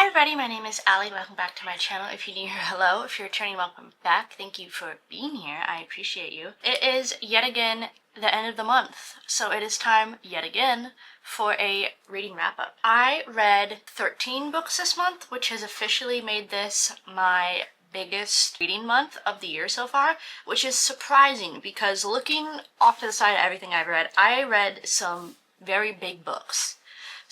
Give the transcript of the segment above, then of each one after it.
Hi everybody, my name is Allie. Welcome back to my channel. If you're new here, hello. If you're returning, welcome back. Thank you for being here. I appreciate you. It is yet again the end of the month, so it is time yet again for a reading wrap-up. I read 13 books this month, which has officially made this my biggest reading month of the year so far, which is surprising because looking off to the side of everything I've read, I read some very big books.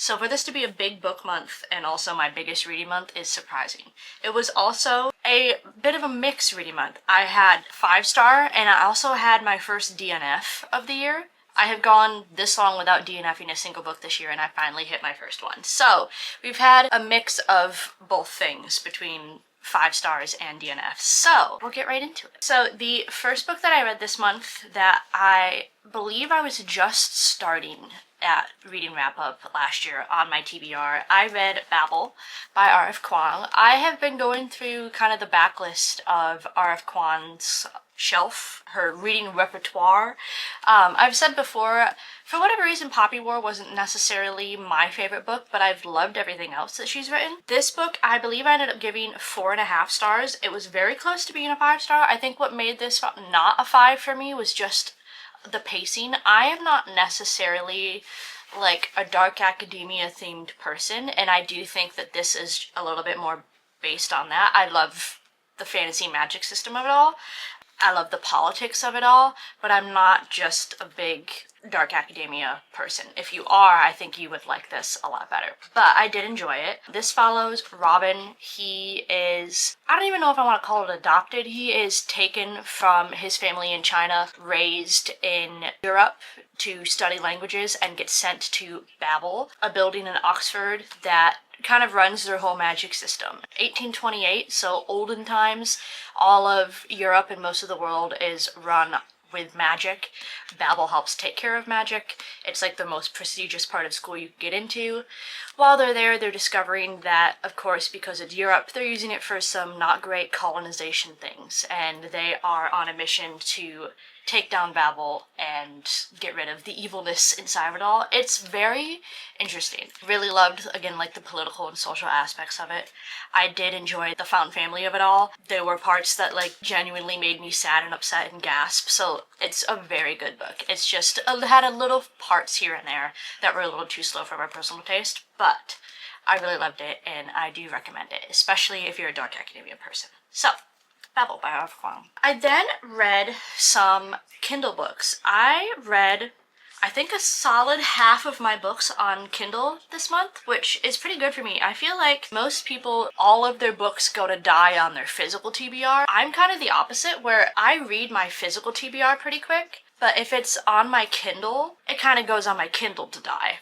So for this to be a big book month and also my biggest reading month is surprising. It was also a bit of a mixed reading month. I had 5-star and I also had my first DNF of the year. I have gone this long without DNFing a single book this year and I finally hit my first one. So we've had a mix of both things between 5 stars and DNFs. So we'll get right into it. So the first book that I read this month that I believe I was just starting at Reading Wrap-Up last year on my TBR, I read Babel by R.F. Kuang. I have been going through kind of the backlist of R.F. Kuang's shelf, her reading repertoire. I've said before, for whatever reason, Poppy War wasn't necessarily my favorite book, but I've loved everything else that she's written. This book, I believe I ended up giving 4.5 stars. It was very close to being a 5-star. I think what made this not a 5 for me was just the pacing. I am not necessarily like a dark academia themed person, and I do think that this is a little bit more based on that. I love the fantasy magic system of it all. I love the politics of it all, but I'm not just a big dark academia person. If you are, I think you would like this a lot better. But I did enjoy it. This follows Robin. He is, I don't even know if I want to call it adopted. He is taken from his family in China, raised in Europe to study languages, and gets sent to Babel, a building in Oxford that kind of runs their whole magic system. 1828, so olden times, all of Europe and most of the world is run with magic. Babel helps take care of magic. It's like the most prestigious part of school you can get into. While they're there, they're discovering that, of course, because it's Europe, they're using it for some not great colonization things, and they are on a mission to take down Babel and get rid of the evilness inside of it all. It's very interesting. Really loved, again, like the political and social aspects of it. I did enjoy the found family of it all. There were parts that like genuinely made me sad and upset and gasp, so it's a very good book. It's just had a little parts here and there that were a little too slow for my personal taste, but I really loved it and I do recommend it, especially if you're a dark academia person. So, Babel by R.F. Kuang. I then read some Kindle books. I read, I think, a solid half of my books on Kindle this month, which is pretty good for me. I feel like most people, all of their books go to die on their physical TBR. I'm kind of the opposite, where I read my physical TBR pretty quick, but if it's on my Kindle, it kind of goes on my Kindle to die.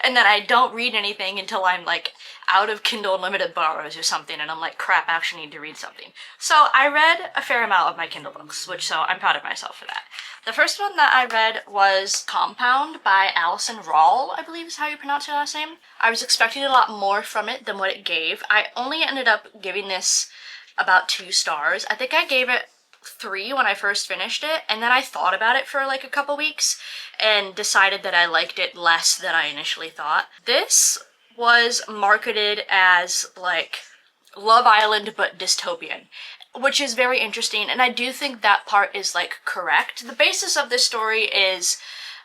And then I don't read anything until I'm like out of Kindle Unlimited borrows or something, and I'm like, crap, I actually need to read something. So I read a fair amount of my Kindle books, so I'm proud of myself for that. The first one that I read was Compound by Alison Rawle, I believe is how you pronounce her last name. I was expecting a lot more from it than what it gave. I only ended up giving this about 2 stars. I think I gave it 3 when I first finished it, and then I thought about it for like a couple weeks and decided that I liked it less than I initially thought. This was marketed as like Love Island but dystopian, which is very interesting, and I do think that part is like correct. The basis of this story is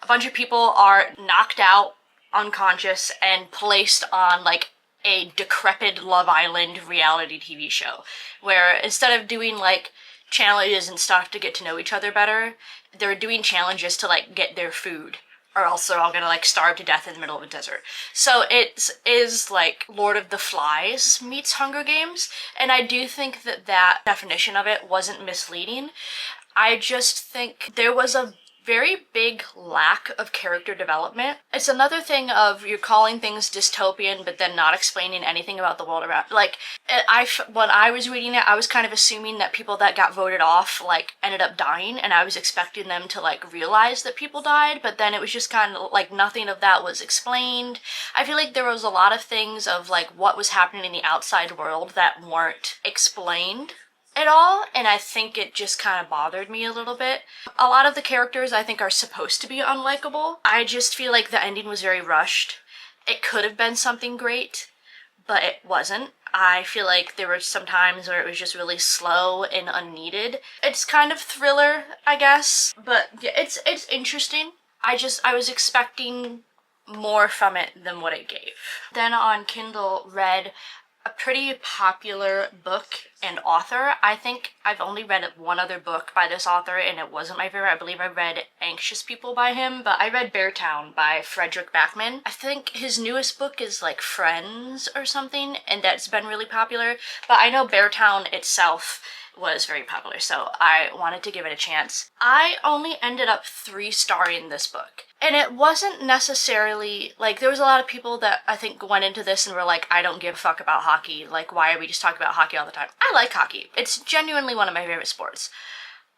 a bunch of people are knocked out, unconscious, and placed on like a decrepit Love Island reality TV show, where instead of doing like challenges and stuff to get to know each other better, they're doing challenges to like get their food, or else they're all gonna like starve to death in the middle of a desert. So it is like Lord of the Flies meets Hunger Games, and I do think that that definition of it wasn't misleading. I just think there was a very big lack of character development. It's another thing of you're calling things dystopian but then not explaining anything about the world around. Like, when I was reading it, I was kind of assuming that people that got voted off like ended up dying, and I was expecting them to like realize that people died, but then it was just kind of like nothing of that was explained. I feel like there was a lot of things of like what was happening in the outside world that weren't explained at all, and I think it just kind of bothered me a little bit. A lot of the characters I think are supposed to be unlikable. I just feel like the ending was very rushed. It could have been something great, but it wasn't. I feel like there were some times where it was just really slow and unneeded. It's kind of thriller, I guess, but yeah, it's interesting. I was expecting more from it than what it gave. Then on Kindle, read a pretty popular book and author. I think I've only read one other book by this author, and it wasn't my favorite. I believe I read Anxious People by him, but I read Beartown by Frederick Backman. I think his newest book is like Friends or something, and that's been really popular, but I know Beartown itself was very popular, so I wanted to give it a chance. I only ended up 3-starring this book. And it wasn't necessarily, like, there was a lot of people that I think went into this and were like, I don't give a fuck about hockey. Like, why are we just talking about hockey all the time? I like hockey. It's genuinely one of my favorite sports.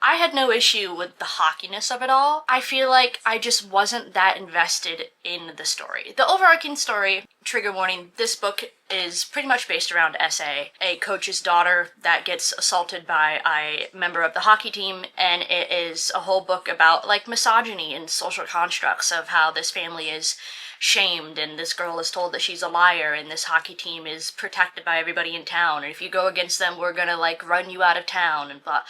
I had no issue with the hockeyness of it all. I feel like I just wasn't that invested in the story. The overarching story, trigger warning, this book is pretty much based around S.A., a coach's daughter that gets assaulted by a member of the hockey team, and it is a whole book about, like, misogyny and social constructs of how this family is shamed, and this girl is told that she's a liar, and this hockey team is protected by everybody in town, and if you go against them, we're gonna, like, run you out of town, and blah.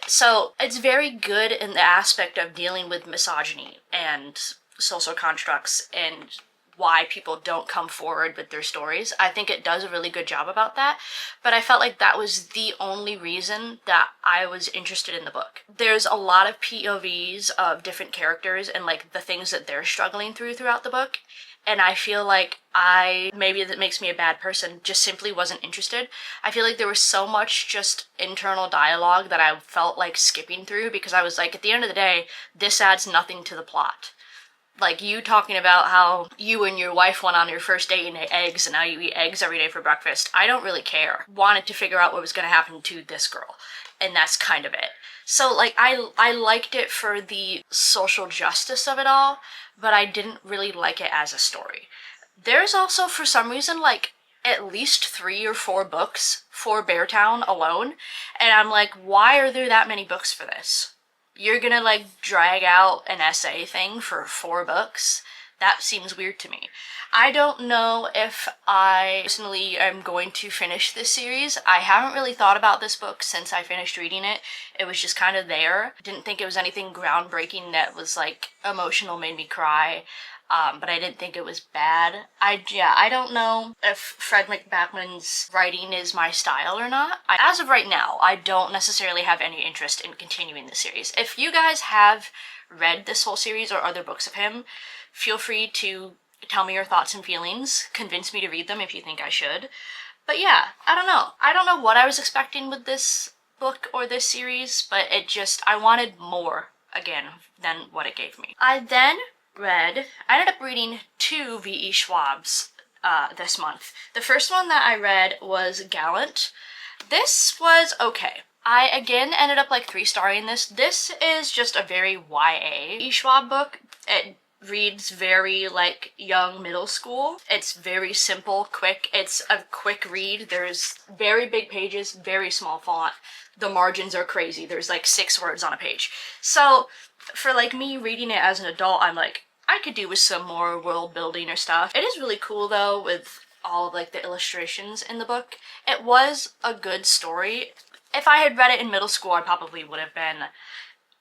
So it's very good in the aspect of dealing with misogyny and social constructs and why people don't come forward with their stories. I think it does a really good job about that, but I felt like that was the only reason that I was interested in the book. There's a lot of POVs of different characters and, like, the things that they're struggling throughout the book, and I feel like maybe that makes me a bad person, just simply wasn't interested. I feel like there was so much just internal dialogue that I felt like skipping through, because I was like, at the end of the day, this adds nothing to the plot. Like, you talking about how you and your wife went on your first date and ate eggs, and now you eat eggs every day for breakfast. I don't really care. Wanted to figure out what was going to happen to this girl, and that's kind of it. So, like, I liked it for the social justice of it all, but I didn't really like it as a story. There's also, for some reason, like, at least 3 or 4 books for Beartown alone, and I'm like, why are there that many books for this? You're gonna, like, drag out an essay thing for 4 books? That seems weird to me. I don't know if I personally am going to finish this series. I haven't really thought about this book since I finished reading it. It was just kind of there. Didn't think it was anything groundbreaking that was, like, emotional, made me cry. But I didn't think it was bad. I don't know if Fred McBackman's writing is my style or not. As of right now, I don't necessarily have any interest in continuing the series. If you guys have read this whole series or other books of him, feel free to tell me your thoughts and feelings. Convince me to read them if you think I should. But yeah, I don't know. I don't know what I was expecting with this book or this series, but I wanted more, again, than what it gave me. I ended up reading 2 V.E. Schwab's this month. The first one that I read was Gallant. This was okay. I again ended up, like, 3-starring this. This is just a very YA E. Schwab book. It reads very, like, young middle school. It's very simple, quick. It's a quick read. There's very big pages, very small font. The margins are crazy. There's, like, 6 words on a page. So for, like, me reading it as an adult, I'm like, I could do with some more world building or stuff. It is really cool, though, with all of, like, the illustrations in the book. It was a good story. If I had read it in middle school, I probably would have been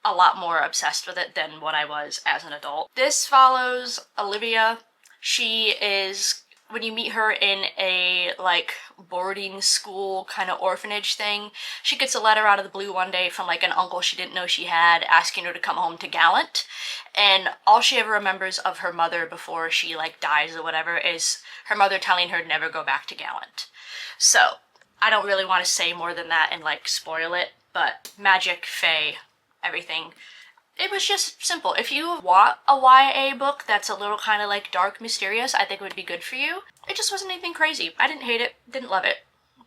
a lot more obsessed with it than what I was as an adult. This follows Olivia. She is, when you meet her in a, like, boarding school kind of orphanage thing, she gets a letter out of the blue one day from, like, an uncle she didn't know she had, asking her to come home to Gallant. And all she ever remembers of her mother before she, like, dies or whatever is her mother telling her to never go back to Gallant. So I don't really want to say more than that and, like, spoil it, but magic, fae, everything. It was just simple. If you want a YA book that's a little kind of, like, dark, mysterious, I think it would be good for you. It just wasn't anything crazy. I didn't hate it, didn't love it,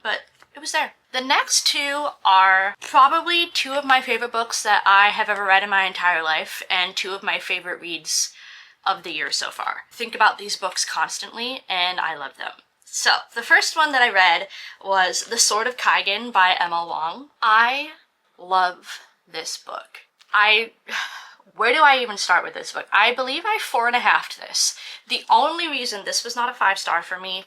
but it was there. The next 2 are probably 2 of my favorite books that I have ever read in my entire life, and 2 of my favorite reads of the year so far. Think about these books constantly, and I love them. So, the first one that I read was The Sword of Kaigen by Emma Wong. I love this book. Where do I even start with this book? I believe I 4.5'd this. The only reason this was not a 5-star for me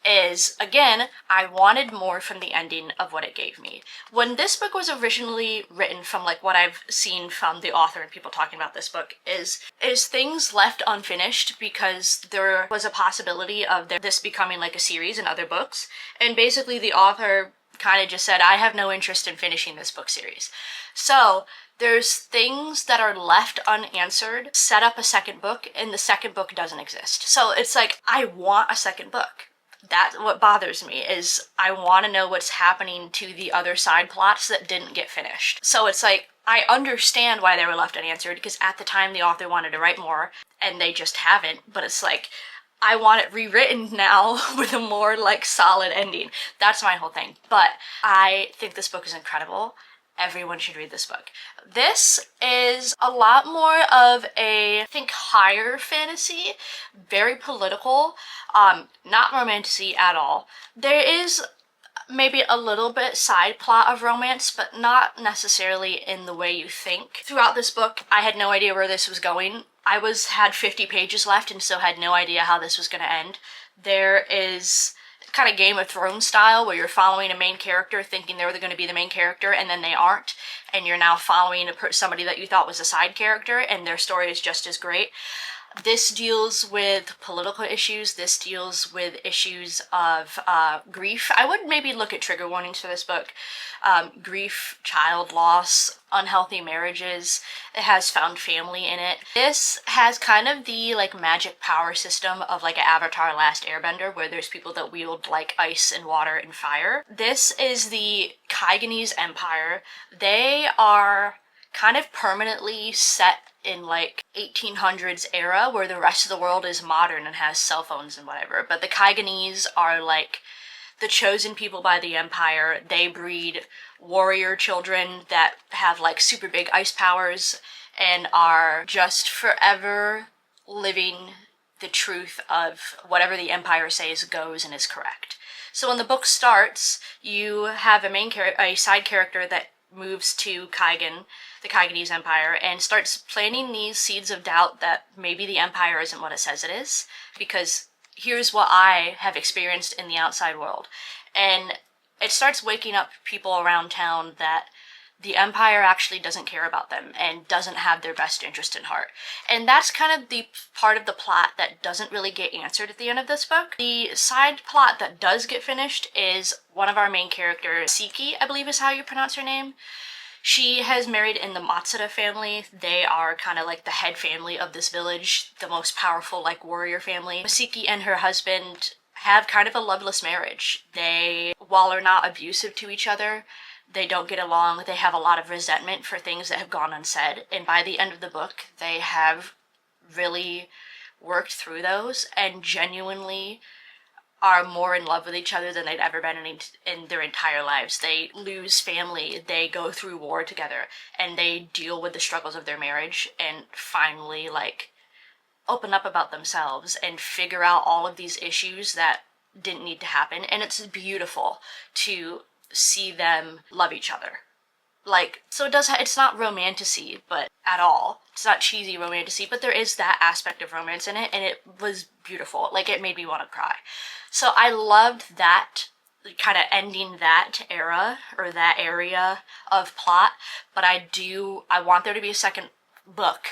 is, again, I wanted more from the ending of what it gave me. When this book was originally written, from like what I've seen from the author and people talking about this book, is things left unfinished because there was a possibility of this becoming like a series in other books. And basically the author kind of just said, I have no interest in finishing this book series. So there's things that are left unanswered, set up a second book, and the second book doesn't exist. So it's like, I want a second book. That's what bothers me, is I want to know what's happening to the other side plots that didn't get finished. So it's like, I understand why they were left unanswered, because at the time the author wanted to write more, and they just haven't, but it's like, I want it rewritten now with a more like solid ending. That's my whole thing. But I think this book is incredible. Everyone should read this book. This is a lot more of a, I think, higher fantasy, very political, not romantic-y at all. There is maybe a little bit side plot of romance, but not necessarily in the way you think. Throughout this book, I had no idea where this was going. I had 50 pages left and so had no idea how this was going to end. There is kind of Game of Thrones style where you're following a main character thinking they're going to be the main character and then they aren't, and you're now following somebody that you thought was a side character and their story is just as great. This deals with political issues. This deals with issues of grief. I would maybe look at trigger warnings for this book. Grief, child loss, unhealthy marriages. It has found family in it. This has kind of the like magic power system of like an Avatar Last Airbender, where there's people that wield like ice and water and fire. This is the Kaiganese Empire. They are kind of permanently set in like 1800s era where the rest of the world is modern and has cell phones and whatever. But the Kaiganese are like the chosen people by the Empire. They breed warrior children that have like super big ice powers and are just forever living the truth of whatever the Empire says goes and is correct. So when the book starts, you have a side character that moves to Kaigan, the Kaiganese Empire, and starts planting these seeds of doubt that maybe the Empire isn't what it says it is, because here's what I have experienced in the outside world. And it starts waking up people around town that the Empire actually doesn't care about them and doesn't have their best interest in heart. And that's kind of the part of the plot that doesn't really get answered at the end of this book. The side plot that does get finished is one of our main characters, Siki, I believe is how you pronounce her name. She has married in the Matsuda family. They are kind of like the head family of this village, the most powerful like warrior family. Siki and her husband have kind of a loveless marriage. They, while are not abusive to each other, they don't get along. They have a lot of resentment for things that have gone unsaid. And by the end of the book, they have really worked through those and genuinely are more in love with each other than they'd ever been in their entire lives. They lose family, they go through war together, and they deal with the struggles of their marriage and finally like open up about themselves and figure out all of these issues that didn't need to happen. And it's beautiful to see them love each other. Like, so it does, it's not romantasy, but at all. It's not cheesy romantasy, but there is that aspect of romance in it, and it was beautiful. Like, it made me want to cry. So I loved that, kind of ending that era, or that area of plot, but I want there to be a second book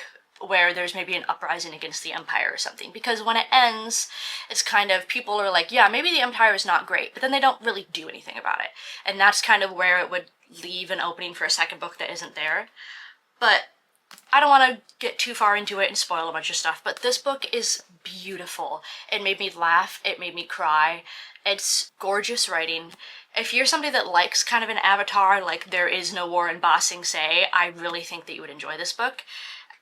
where there's maybe an uprising against the Empire or something, because when it ends, it's kind of, people are like, yeah, maybe the Empire is not great, but then they don't really do anything about it. And that's kind of where it would leave an opening for a second book that isn't there. But I don't want to get too far into it and spoil a bunch of stuff, but this book is beautiful. It made me laugh, it made me cry. It's gorgeous writing. If you're somebody that likes kind of an Avatar, like There Is No War in Ba Sing Se, I really think that you would enjoy this book.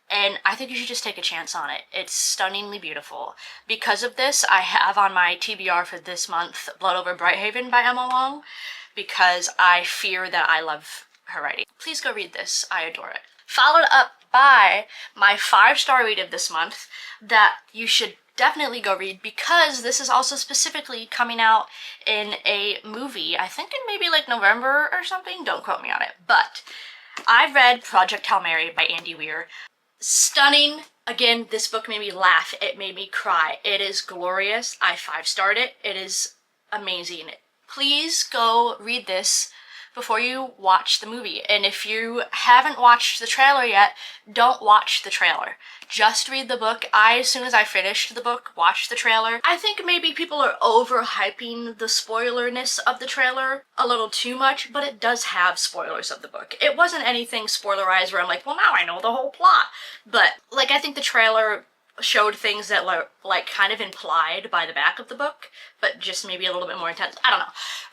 And I think you should just take a chance on it. It's stunningly beautiful. Because of this, I have on my TBR for this month Blood Over Brighthaven by Emma Long, because I fear that I love her writing. Please go read this. I adore it. Followed up by my 5-star read of this month that you should definitely go read, because this is also specifically coming out in a movie, I think in maybe like November or something. Don't quote me on it. But I read Project Hail Mary by Andy Weir. Stunning. Again, this book made me laugh. It made me cry. It is glorious. I 5-starred it. It is amazing. Please go read this before you watch the movie. And if you haven't watched the trailer yet, don't watch the trailer. Just read the book. As soon as I finished the book, watched the trailer. I think maybe people are overhyping the spoilerness of the trailer a little too much, but it does have spoilers of the book. It wasn't anything spoilerized where I'm like, well, now I know the whole plot. But, like, I think the trailer showed things that were, like, kind of implied by the back of the book, but just maybe a little bit more intense. I don't know.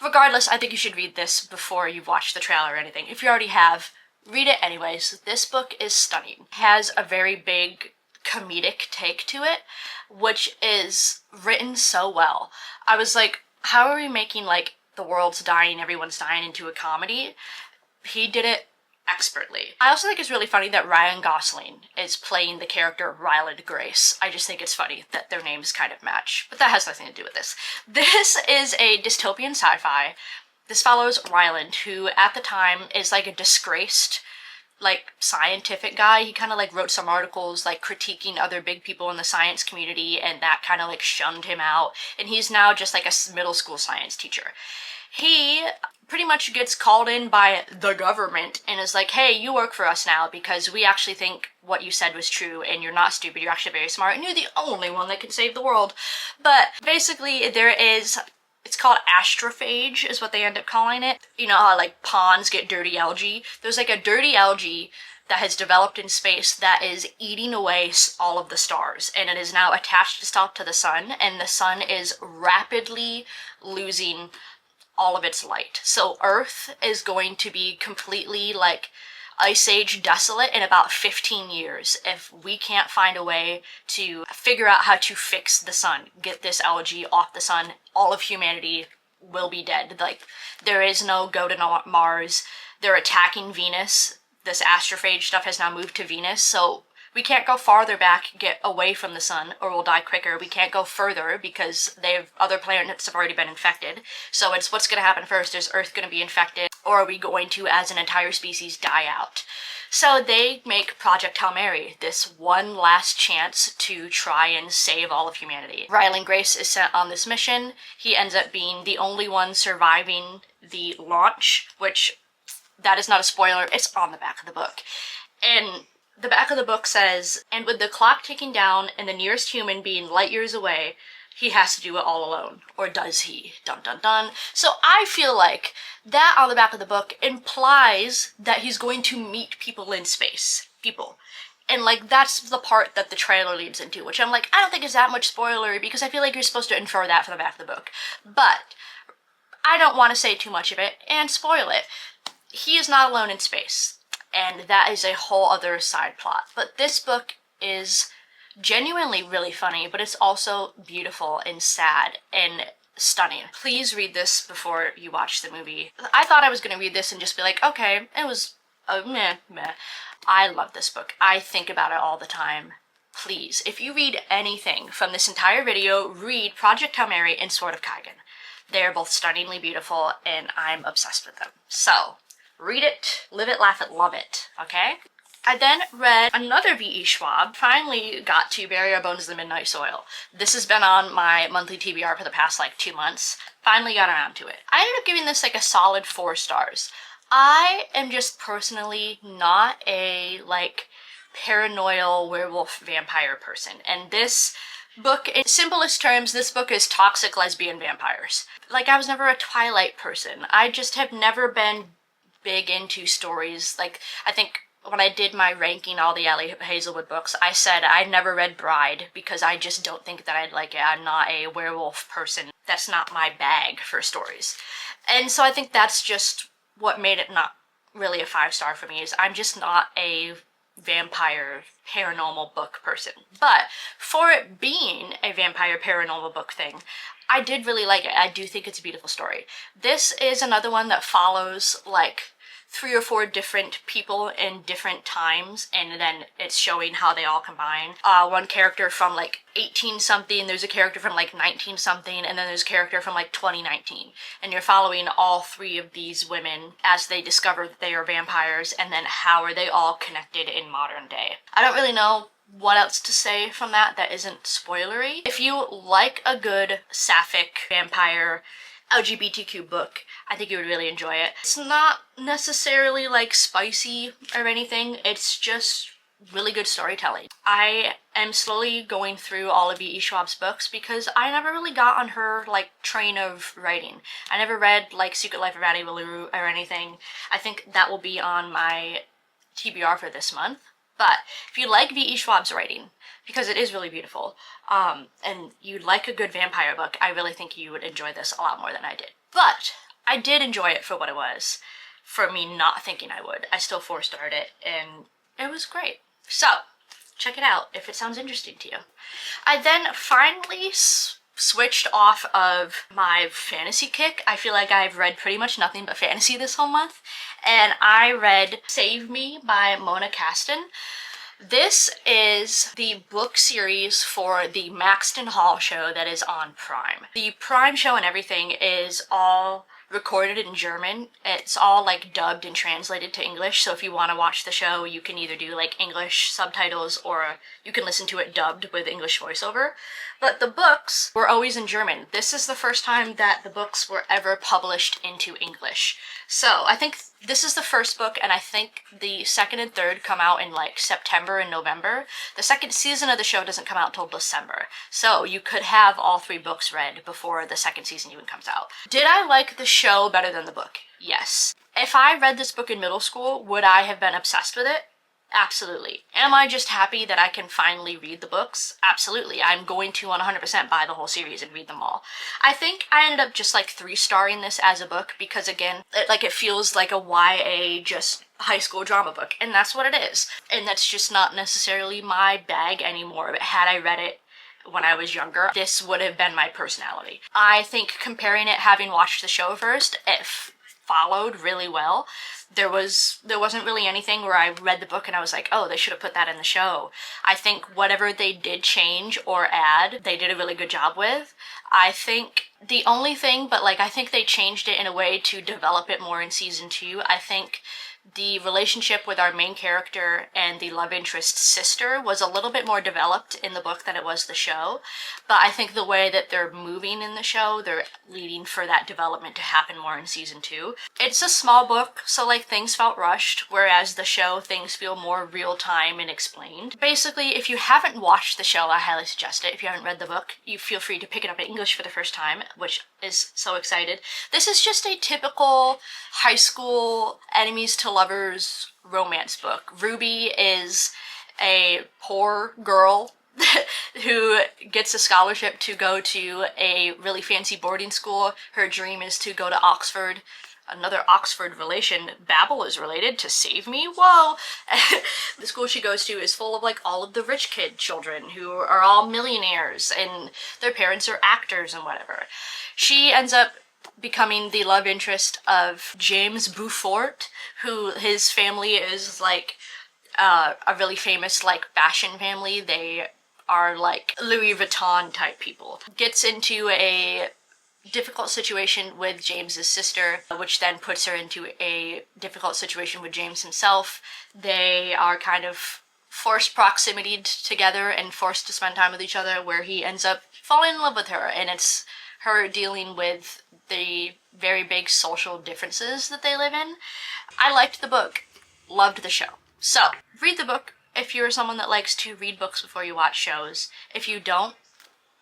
Regardless, I think you should read this before you've watched the trailer or anything. If you already have, read it anyways. This book is stunning. It has a very big comedic take to it, which is written so well. I was like, how are we making, like, the world's dying, everyone's dying into a comedy? He did it expertly. I also think it's really funny that Ryan Gosling is playing the character Ryland Grace. I just think it's funny that their names kind of match, but that has nothing to do with this. This is a dystopian sci-fi. This follows Ryland, who at the time is like a disgraced, like, scientific guy. He kind of like wrote some articles like critiquing other big people in the science community, and that kind of like shunned him out, and he's now just like a middle school science teacher. He pretty much gets called in by the government and is like, hey, you work for us now because we actually think what you said was true and you're not stupid, you're actually very smart, and you're the only one that can save the world. But basically there is, it's called astrophage is what they end up calling it. You know how like ponds get dirty algae? There's like a dirty algae that has developed in space that is eating away all of the stars, and it is now attached itself to the sun, and the sun is rapidly losing all of its light. So Earth is going to be completely like Ice Age desolate in about 15 years if we can't find a way to figure out how to fix the sun, get this algae off the sun. All of humanity will be dead. Like, there is no go to Mars. They're attacking Venus. This astrophage stuff has now moved to Venus, so we can't go farther back, get away from the sun, or we'll die quicker. We can't go further because other planets have already been infected. So it's what's going to happen first. Is Earth going to be infected, or are we going to, as an entire species, die out? So they make Project Hail Mary, this one last chance to try and save all of humanity. Ryland Grace is sent on this mission. He ends up being the only one surviving the launch, which, that is not a spoiler, it's on the back of the book. And the back of the book says, and with the clock ticking down and the nearest human being light years away, he has to do it all alone. Or does he? Dun dun dun. So I feel like that on the back of the book implies that he's going to meet people in space. People. And like, that's the part that the trailer leads into, which I'm like, I don't think it's that much spoilery because I feel like you're supposed to infer that from the back of the book. But I don't want to say too much of it and spoil it. He is not alone in space. And that is a whole other side plot. But this book is genuinely really funny, but it's also beautiful and sad and stunning. Please read this before you watch the movie. I thought I was going to read this and just be like, okay, it was meh. I love this book. I think about it all the time. Please, if you read anything from this entire video, read Project Hail Mary and Sword of Kaigen. They're both stunningly beautiful, and I'm obsessed with them. So, read it, live it, laugh it, love it, okay? I then read another V.E. Schwab, finally got to Bury Our Bones in the Midnight Soil. This has been on my monthly TBR for the past like 2 months. Finally got around to it. I ended up giving this like a solid 4 stars. I am just personally not a like paranoid werewolf vampire person, and this book, in simplest terms, this book is toxic lesbian vampires. Like, I was never a Twilight person. I just have never been big into stories. Like, I think when I did my ranking all the Ellie Hazelwood books, I said I'd never read Bride because I just don't think that I'd like it. I'm not a werewolf person. That's not my bag for stories. And so I think that's just what made it not really a 5-star for me, is I'm just not a vampire paranormal book person. But for it being a vampire paranormal book thing, I did really like it. I do think it's a beautiful story. This is another one that follows like 3 or 4 different people in different times, and then it's showing how they all combine. One character from like 18 something, there's a character from like 19 something, and then there's a character from like 2019. And you're following all 3 of these women as they discover that they are vampires, and then how are they all connected in modern day. I don't really know what else to say from that isn't spoilery. If you like a good sapphic vampire, LGBTQ book, I think you would really enjoy it. It's not necessarily like spicy or anything, it's just really good storytelling. I am slowly going through all of E.E. Schwab's books because I never really got on her like train of writing. I never read like Secret Life of Addie LaRue or anything. I think that will be on my TBR for this month. But if you like V.E. Schwab's writing, because it is really beautiful, and you like a good vampire book, I really think you would enjoy this a lot more than I did. But I did enjoy it for what it was, for me not thinking I would. I still 4-starred it, and it was great. So, check it out if it sounds interesting to you. I then finally switched off of my fantasy kick. I feel like I've read pretty much nothing but fantasy this whole month, and I read Save Me by Mona Caston. This is the book series for the Maxton Hall show that is on Prime. The Prime show and everything is all recorded in German. It's all like dubbed and translated to English, so if you want to watch the show, you can either do like English subtitles or you can listen to it dubbed with English voiceover. But the books were always in German. This is the first time that the books were ever published into English. So I think this is the first book, and I think the second and third come out in like September and November. The second season of the show doesn't come out till December. So you could have all 3 books read before the second season even comes out. Did I like the show better than the book? Yes. If I read this book in middle school, would I have been obsessed with it? Absolutely. Am I just happy that I can finally read the books? Absolutely. I'm going to 100% buy the whole series and read them all. I think I ended up just like 3-starring this as a book because again, it feels like a YA just high school drama book, and that's what it is. And that's just not necessarily my bag anymore. But had I read it when I was younger, this would have been my personality. I think comparing it, having watched the show first, it followed really well. There wasn't really anything where I read the book and I was like, oh, they should have put that in the show. I think whatever they did change or add, they did a really good job with. I think the only thing, but like I think they changed it in a way to develop it more in season 2. I think the relationship with our main character and the love interest's sister was a little bit more developed in the book than it was the show. But I think the way that they're moving in the show, they're leading for that development to happen more in season 2. It's a small book, so like things felt rushed, whereas the show, things feel more real time and explained. Basically, if you haven't watched the show, I highly suggest it. If you haven't read the book, you feel free to pick it up in English for the first time, which is so excited. This is just a typical high school enemies to lovers romance book. Ruby is a poor girl who gets a scholarship to go to a really fancy boarding school. Her dream is to go to Oxford. Another Oxford relation, Babel, is related to Save Me. Whoa! The school she goes to is full of like all of the rich kid children who are all millionaires and their parents are actors and whatever. She ends up becoming the love interest of James Beaufort, who his family is like a really famous like fashion family. They are like Louis Vuitton type people. Gets into a difficult situation with James's sister, which then puts her into a difficult situation with James himself. They are kind of forced proximity together and forced to spend time with each other, where he ends up falling in love with her, and it's her dealing with the very big social differences that they live in. I liked the book, loved the show. So, read the book if you're someone that likes to read books before you watch shows. If you don't,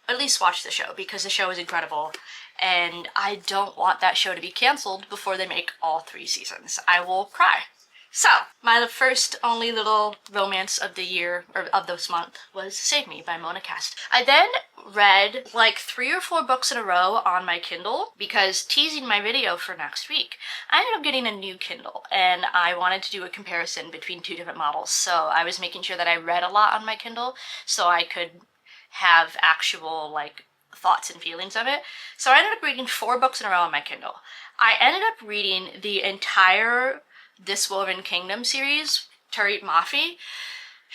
at least watch the show, because the show is incredible, and I don't want that show to be cancelled before they make all 3 seasons. I will cry. So, my first only little romance of the year, or of this month, was Save Me by Mona Caston. I then read like 3 or 4 books in a row on my Kindle, because teasing my video for next week, I ended up getting a new Kindle, and I wanted to do a comparison between 2 different models. So I was making sure that I read a lot on my Kindle, so I could have actual like thoughts and feelings of it. So I ended up reading 4 books in a row on my Kindle. I ended up reading the entire This Woven Kingdom series, Tariq Mafi,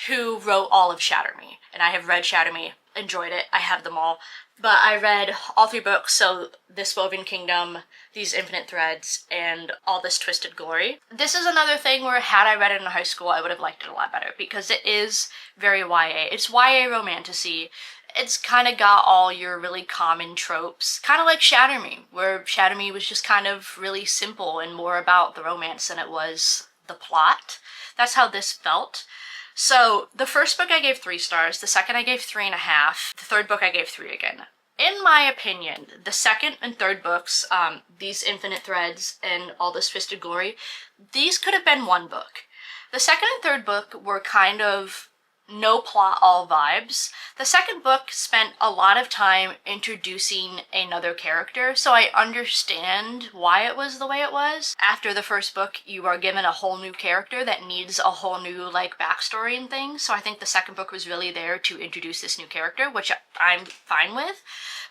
who wrote all of Shatter Me. And I have read Shatter Me, enjoyed it, I have them all. But I read all 3 books, so This Woven Kingdom, These Infinite Threads, and All This Twisted Glory. This is another thing where had I read it in high school, I would have liked it a lot better, because it is very YA. It's YA romantasy, It's kind of got all your really common tropes, kind of like Shatter Me, where Shatter Me was just kind of really simple and more about the romance than it was the plot. That's how this felt. So the first book I gave 3 stars, the second I gave 3.5, the third book I gave 3 again. In my opinion, the second and third books, these Infinite Threads and All This Twisted Glory, these could have been one book. The second and third book were kind of no plot, all vibes. The second book spent a lot of time introducing another character, so I understand why it was the way it was. After the first book, you are given a whole new character that needs a whole new, like, backstory and things, so I think the second book was really there to introduce this new character, which I'm fine with.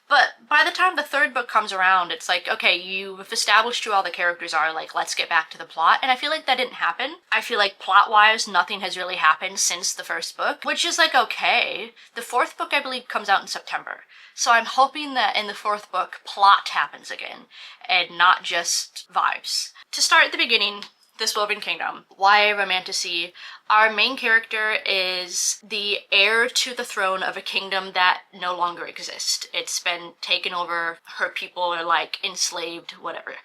But by the time the third book comes around, it's like, okay, you've established who all the characters are, like, let's get back to the plot. And I feel like that didn't happen. I feel like plot-wise, nothing has really happened since the first book, which is, like, okay. The fourth book, I believe, comes out in September. So I'm hoping that in the fourth book, plot happens again, and not just vibes. To start at the beginning, This Woven Kingdom, YA romantasy. Our main character is the heir to the throne of a kingdom that no longer exists. It's been taken over, her people are, like, enslaved, whatever.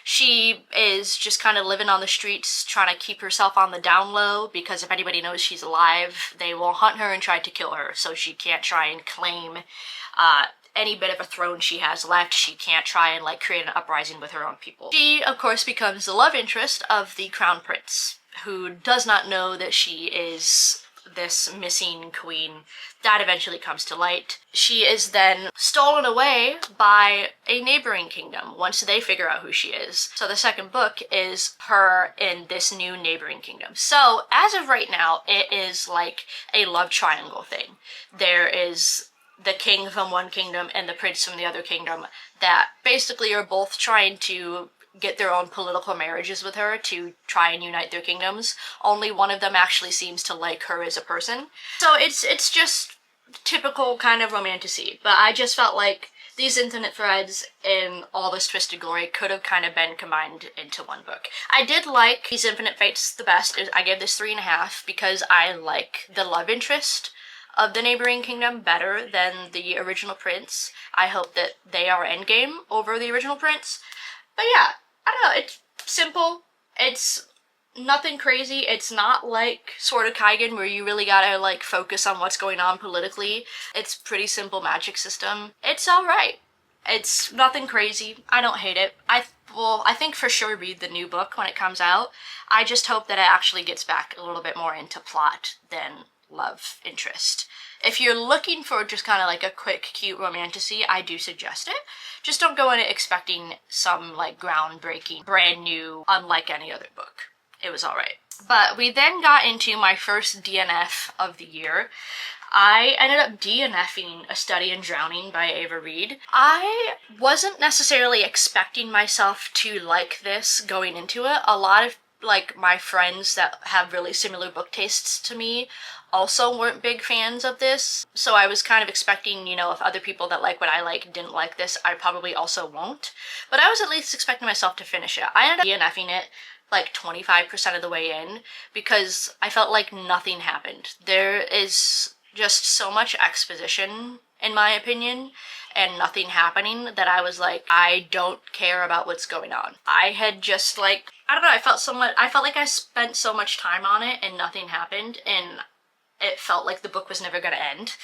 She is just kind of living on the streets, trying to keep herself on the down low, because if anybody knows she's alive, they will hunt her and try to kill her, so she can't try and claim any bit of a throne she has left. She can't try and, like, create an uprising with her own people. She, of course, becomes the love interest of the crown prince, who does not know that she is this missing queen. That eventually comes to light. She is then stolen away by a neighboring kingdom once they figure out who she is. So the second book is her in this new neighboring kingdom. So as of right now, it is like a love triangle thing. There is the king from one kingdom and the prince from the other kingdom that basically are both trying to get their own political marriages with her to try and unite their kingdoms. Only one of them actually seems to like her as a person. So it's just typical kind of romantasy, but I just felt like these Infinite Threads and All This Twisted Glory could have kind of been combined into one book. I did like these Infinite Fates the best. I gave this 3.5 because I like the love interest of the neighboring kingdom better than the original prince. I hope that they are endgame over the original prince. But yeah, I don't know, it's simple, it's nothing crazy, it's not like Sword of Kaigen where you really gotta, like, focus on what's going on politically. It's pretty simple magic system. It's alright. It's nothing crazy. I don't hate it. I think for sure read the new book when it comes out. I just hope that it actually gets back a little bit more into plot than love interest. If you're looking for just kind of like a quick, cute romantasy, I do suggest it. Just don't go in it expecting some, like, groundbreaking, brand new, unlike any other book. It was alright. But we then got into my first DNF of the year. I ended up DNFing A Study in Drowning by Ava Reed. I wasn't necessarily expecting myself to like this going into it. A lot of, like, my friends that have really similar book tastes to me also weren't big fans of this, so I was kind of expecting, you know, if other people that like what I like didn't like this, I probably also won't. But I was at least expecting myself to finish it. I ended up DNFing it like 25% of the way in because I felt like nothing happened. There is just so much exposition, in my opinion, and nothing happening that I was like, I don't care about what's going on. I had just, like, I don't know, I felt like I spent so much time on it and nothing happened, and it felt like the book was never gonna end.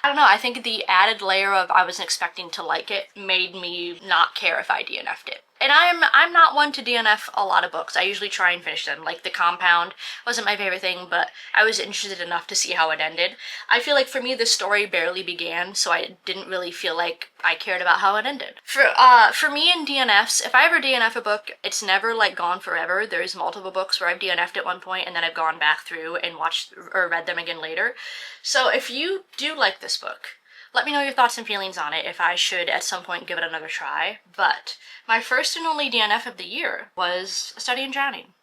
I don't know, I think the added layer of I wasn't expecting to like it made me not care if I DNF'd it. And I'm not one to DNF a lot of books. I usually try and finish them. Like The Compound wasn't my favorite thing, but I was interested enough to see how it ended. I feel like for me the story barely began, so I didn't really feel like I cared about how it ended. For me in DNFs, if I ever DNF a book, it's never like gone forever. There's multiple books where I've DNF'd at one point and then I've gone back through and watched or read them again later. So if you do like this book, let me know your thoughts and feelings on it if I should at some point give it another try. But my first and only DNF of the year was A Study in Drowning,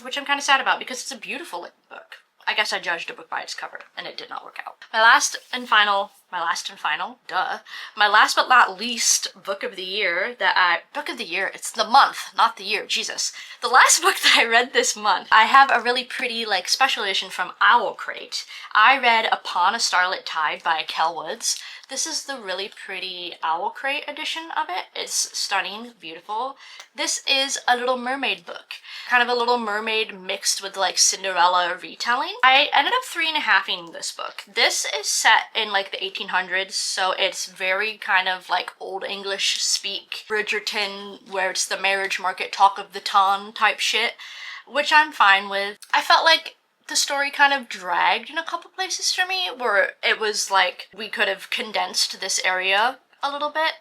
which I'm kind of sad about because it's a beautiful book. I guess I judged a book by its cover and it did not work out. My last and final my last and final, duh. My last but not least book of the year it's the month, not the year, Jesus. The last book that I read this month, I have a really pretty like special edition from Owl Crate. I read Upon a Starlit Tide by Kel Woods. This is the really pretty Owl Crate edition of it. It's stunning, beautiful. This is a Little Mermaid book. Kind of a Little Mermaid mixed with like Cinderella retelling. I ended up 3.5ing this book. This is set in like the 1800s, so it's very kind of like Old English speak, Bridgerton, where it's the marriage market talk of the town type shit, which I'm fine with. I felt like the story kind of dragged in a couple places for me, where it was like we could have condensed this area a little bit.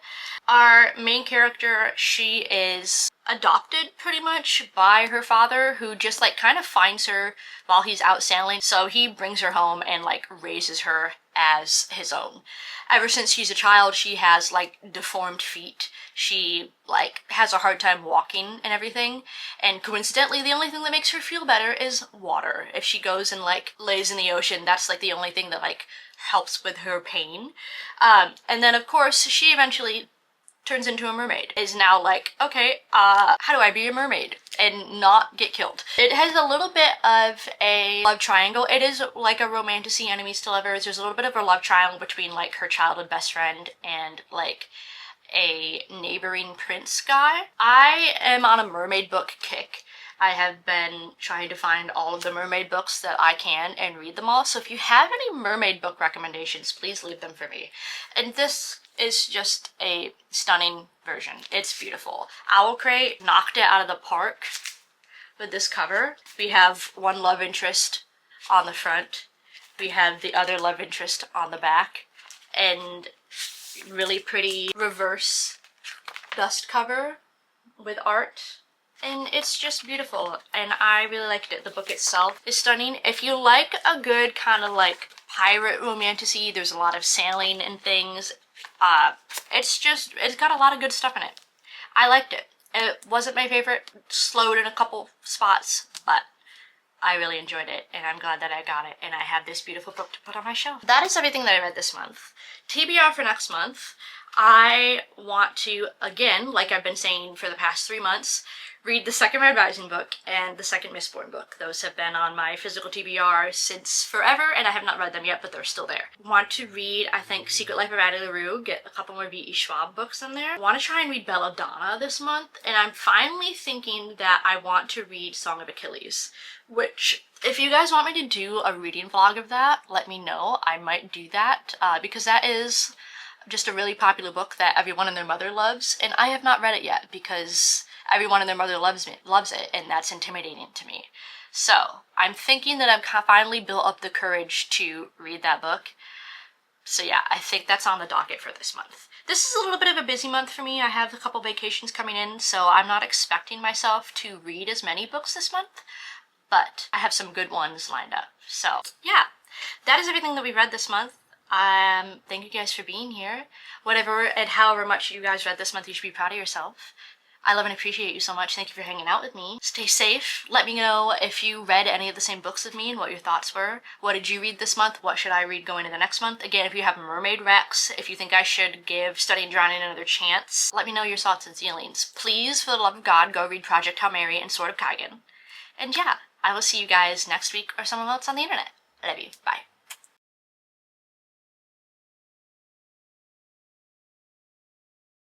Our main character, she is adopted pretty much by her father, who just like kind of finds her while he's out sailing, so he brings her home and like raises her as his own. Ever since she's a child, she has like deformed feet. She like has a hard time walking and everything, and coincidentally the only thing that makes her feel better is water. If she goes and like lays in the ocean, that's like the only thing that like helps with her pain. And then of course she eventually turns into a mermaid. Is now like, okay, how do I be a mermaid and not get killed? It has a little bit of a love triangle. It is like a romantasy enemies to lovers. There's a little bit of a love triangle between like her childhood best friend and like a neighboring prince guy. I am on a mermaid book kick. I have been trying to find all of the mermaid books that I can and read them all, so if you have any mermaid book recommendations, please leave them for me. And this is just a stunning version. It's beautiful. Owl Crate knocked it out of the park with this cover. We have one love interest on the front. We have the other love interest on the back. And really pretty reverse dust cover with art. And it's just beautiful, and I really liked it. The book itself is stunning. If you like a good kind of like pirate romantasy, there's a lot of sailing and things. It's got a lot of good stuff in it. I liked it. It wasn't my favorite, slowed in a couple spots, but I really enjoyed it, and I'm glad that I got it, and I have this beautiful book to put on my shelf. That is everything that I read this month. TBR for next month, I want to, again, like I've been saying for the past 3 months, read the second Red Rising book and the second Mistborn book. Those have been on my physical TBR since forever, and I have not read them yet, but they're still there. Want to read, I think, Secret Life of Addie LaRue, get a couple more V.E. Schwab books in there. Want to try and read Belladonna this month, and I'm finally thinking that I want to read Song of Achilles, which, if you guys want me to do a reading vlog of that, let me know. I might do that, because that is just a really popular book that everyone and their mother loves, and I have not read it yet because everyone and their mother loves it, and that's intimidating to me. So I'm thinking that I've finally built up the courage to read that book. So yeah, I think that's on the docket for this month. This is a little bit of a busy month for me. I have a couple vacations coming in, so I'm not expecting myself to read as many books this month, but I have some good ones lined up. So yeah, that is everything that we read this month. Thank you guys for being here. Whatever and however much you guys read this month, you should be proud of yourself. I love and appreciate you so much. Thank you for hanging out with me. Stay safe. Let me know if you read any of the same books as me and what your thoughts were. What did you read this month? What should I read going into the next month? Again, if you have mermaid recs, if you think I should give Studying Drowning another chance, let me know your thoughts and feelings. Please, for the love of God, go read Project Hail Mary and Sword of Kaigen. And yeah, I will see you guys next week or somewhere else on the internet. I love you. Bye.